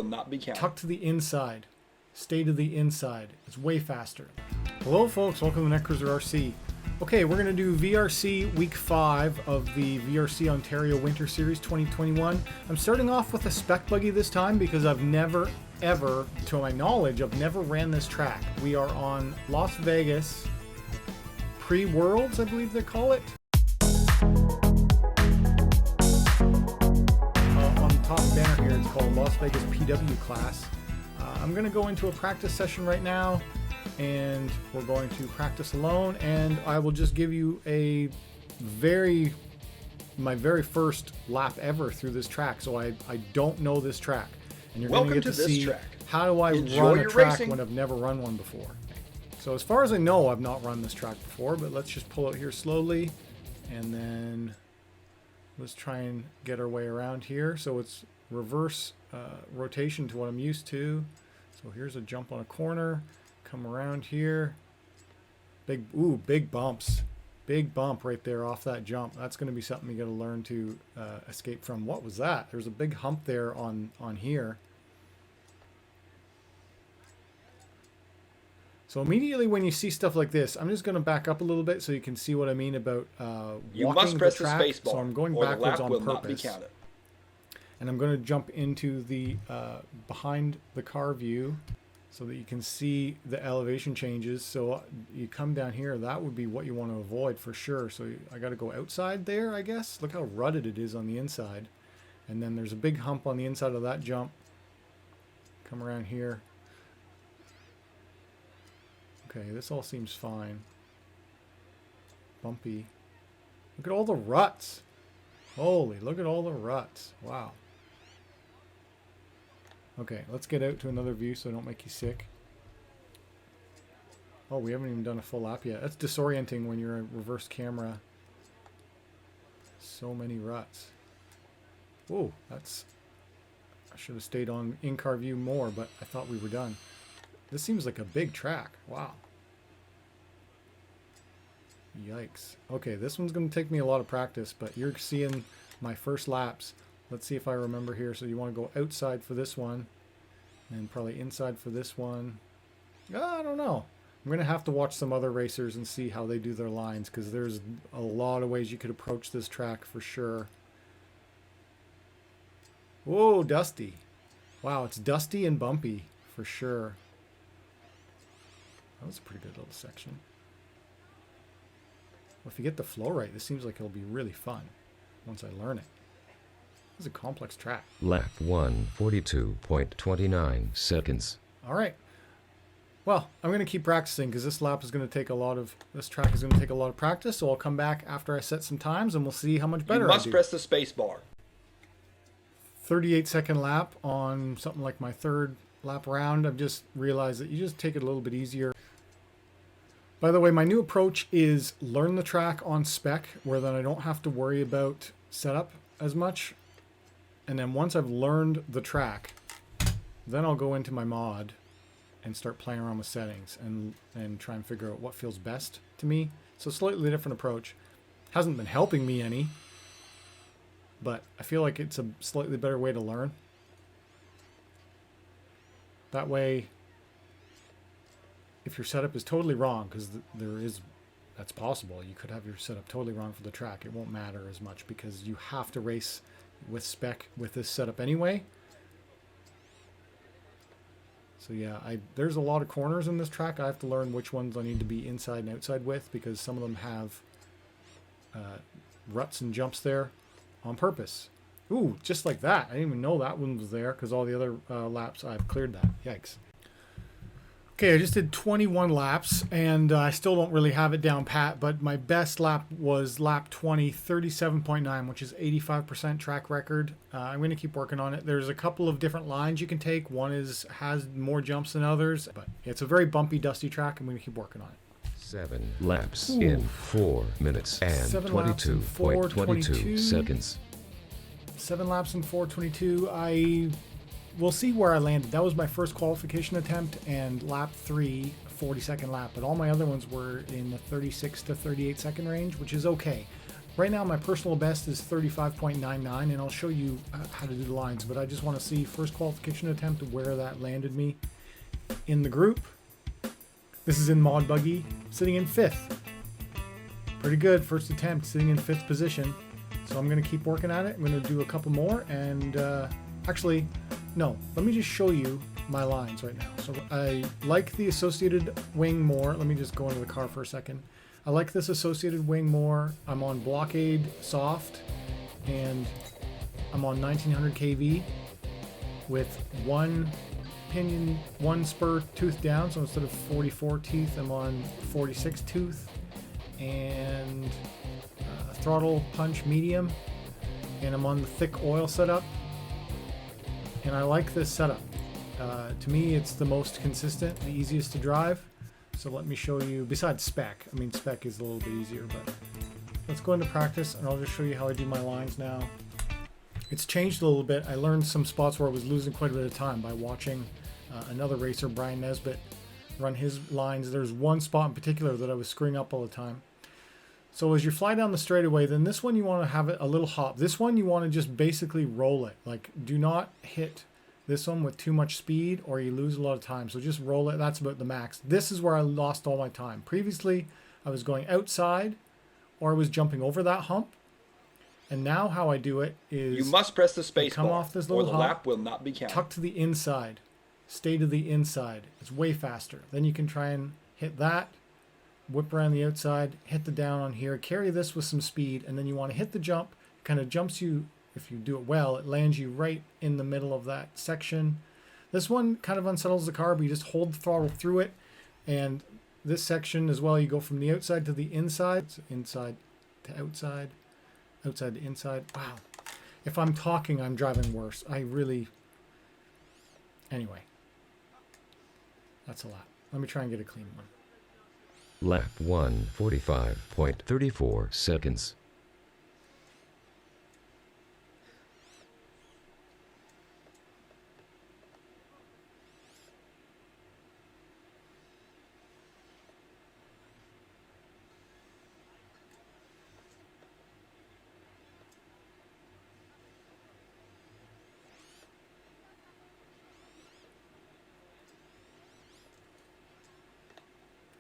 will not be counted. Tuck to the inside. Stay to the inside. It's way faster. Hello folks, welcome to Netcruzer RC. Okay, we're going to do VRC week 5 of the VRC Ontario Winter Series 2021. I'm starting off with a spec buggy this time because I've never, ever, to my knowledge, I've never ran this track. We are on Las Vegas Pre-Worlds, I believe they call it. On the top banner here, it's called Las Vegas PW class. I'm going to go into a practice session right now, and we're going to practice alone, and I will just give you my very first lap ever through this track. So I don't know this track, and you're going to get to see track. How do I run a track when I've never run one before. So as far as I know, I've not run this track before, but let's just pull out here slowly, and then let's try and get our way around here. So it's reverse rotation to what I'm used to. So here's a jump on a corner, come around here, big bumps, big bump right there off that jump. That's going to be something you got to learn to escape from. What was that? There's a big hump there on here. So immediately when you see stuff like this, I'm just going to back up a little bit so you can see what I mean about walking the track. So I'm going backwards on purpose. And I'm going to jump into the behind the car view so that you can see the elevation changes. So you come down here, that would be what you want to avoid for sure. So I got to go outside there, I guess. Look how rutted it is on the inside. And then there's a big hump on the inside of that jump. Come around here. Okay, this all seems fine. Bumpy. Look at all the ruts. Holy, look at all the ruts. Wow. Okay, let's get out to another view so I don't make you sick. Oh, we haven't even done a full lap yet. That's disorienting when you're a reverse camera. So many ruts. Whoa, that's... I should have stayed on in-car view more, but I thought we were done. This seems like a big track. Wow. Yikes. Okay, this one's going to take me a lot of practice, but you're seeing my first laps. Let's see if I remember here. So you want to go outside for this one, and probably inside for this one. I don't know. I'm going to have to watch some other racers and see how they do their lines, because there's a lot of ways you could approach this track for sure. Whoa, dusty. Wow, it's dusty and bumpy for sure. That was a pretty good little section. Well, if you get the flow right, this seems like it'll be really fun once I learn it. This is a complex track. Lap 1, 42.29 seconds. All right. Well, I'm going to keep practicing because this track is going to take a lot of practice. So I'll come back after I set some times and we'll see how much better I do. You must press the space bar. 38-second lap on something like my third lap round. I've just realized that you just take it a little bit easier. By the way, my new approach is learn the track on spec, where then I don't have to worry about setup as much. And then once I've learned the track, then I'll go into my mod and start playing around with settings and try and figure out what feels best to me. So slightly different approach. Hasn't been helping me any, but I feel like it's a slightly better way to learn. That way, if your setup is totally wrong, because that's possible, you could have your setup totally wrong for the track. It won't matter as much because you have to race with spec with this setup anyway. So yeah, there's a lot of corners in this track. I have to learn which ones I need to be inside and outside with, because some of them have ruts and jumps there on purpose. Ooh, just like that. I didn't even know that one was there because all the other laps I've cleared that. Yikes. Okay, I just did 21 laps and I still don't really have it down pat, but my best lap was lap 20, 37.9, which is 85% track record. I'm going to keep working on it. There's a couple of different lines you can take. One has more jumps than others, but it's a very bumpy, dusty track. I'm going to keep working on it. 7 laps in 4 minutes and 22.22 seconds. 7 laps in 4:22. We'll see where I landed. That was my first qualification attempt, and lap 3, 40-second lap. But all my other ones were in the 36 to 38 second range, which is okay. Right now my personal best is 35.99, and I'll show you how to do the lines, but I just want to see first qualification attempt where that landed me in the group. This is in MOD Buggy, sitting in 5th. Pretty good, first attempt, sitting in 5th position. So I'm going to keep working at it. I'm going to do a couple more, and actually, no, let me just show you my lines right now. So I like the associated wing more. Let me just go into the car for a second. I like this associated wing more. I'm on blockade soft, and I'm on 1900 kV with one pinion, one spur tooth down. So instead of 44 teeth, I'm on 46 tooth, and throttle punch medium, and I'm on the thick oil setup, and I like this setup. To me, it's the most consistent, the easiest to drive. So let me show you, besides spec. I mean, spec is a little bit easier, but let's go into practice, and I'll just show you how I do my lines now. It's changed a little bit. I learned some spots where I was losing quite a bit of time by watching another racer, Brian Nesbitt, run his lines. There's one spot in particular that I was screwing up all the time. So as you fly down the straightaway, then this one you want to have it a little hop. This one you want to just basically roll it. Like, do not hit this one with too much speed or you lose a lot of time. So just roll it. That's about the max. This is where I lost all my time. Previously, I was going outside or I was jumping over that hump. And now how I do it is you must press the space come bar, off this or little the hump, lap will not be counted. tuck to the inside, stay to the inside. It's way faster. Then you can try and hit that, whip around the outside, hit the down on here, carry this with some speed, and then you want to hit the jump. Kind of jumps you, if you do it well, it lands you right in the middle of that section. This one kind of unsettles the car, but you just hold the throttle through it. And this section as well, you go from the outside to the inside. So inside to outside, outside to inside. Wow. If I'm talking, I'm driving worse. Anyway. That's a lot. Let me try and get a clean one. Lap 1, 45.34 seconds.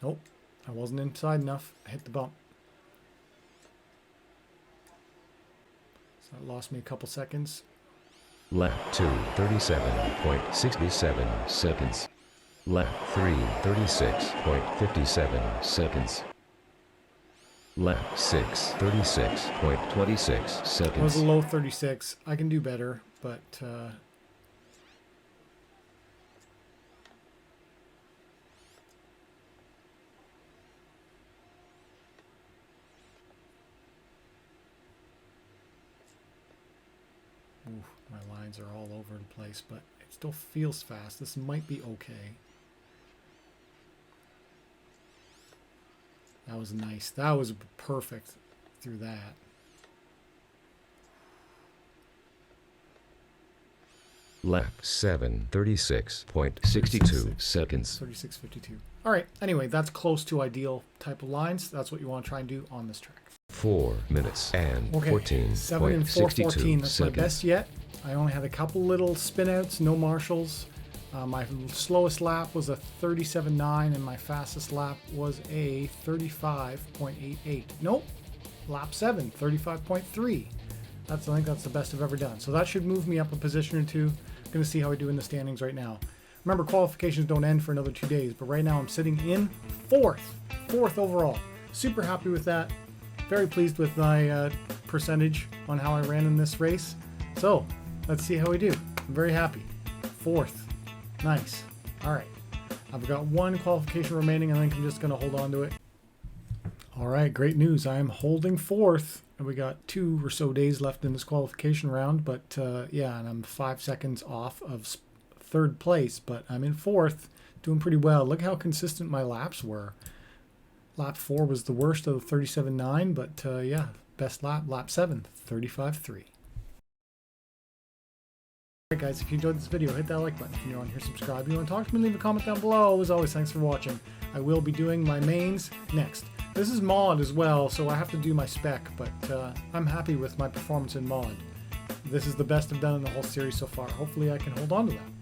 Nope, I wasn't inside enough. I hit the bump. So that lost me a couple seconds. Lap 2, 37.67 seconds. Lap 3, 36.57 seconds. Lap 6, 36.26 It was seconds. a low 36. I can do better, but my lines are all over the place, but it still feels fast. This might be okay. That was nice. That was perfect through that. Lap 7, 36.62 seconds. 36.52. All right. Anyway, that's close to ideal type of lines. That's what you want to try and do on this track. 4 minutes and Okay, 7 and 4:14. 14.62 That's my best seconds. yet. I only had a couple little spinouts, no marshals. My slowest lap was a 37.9, and my fastest lap was a 35.88. Nope, lap 7, 35.3. I think that's the best I've ever done. So that should move me up a position or two. I'm going to see how I do in the standings right now. Remember, qualifications don't end for another 2 days, but right now I'm sitting in fourth overall. Super happy with that. Very pleased with my percentage on how I ran in this race. So let's see how we do. I'm very happy. 4th. Nice. All right. I've got 1 qualification remaining. I think I'm just going to hold on to it. All right. Great news. I am holding 4th. And we got 2 or so days left in this qualification round. But yeah, and I'm 5 seconds off of 3rd place. But I'm in 4th. Doing pretty well. Look how consistent my laps were. Lap 4 was the worst of the 37.9. But yeah, best lap, lap 7, 35.3. Alright guys, if you enjoyed this video, hit that like button. If you're new on here, subscribe. If you want to talk to me, leave a comment down below. As always, thanks for watching. I will be doing my mains next. This is mod as well, so I have to do my spec, but I'm happy with my performance in mod. This is the best I've done in the whole series so far. Hopefully I can hold on to that.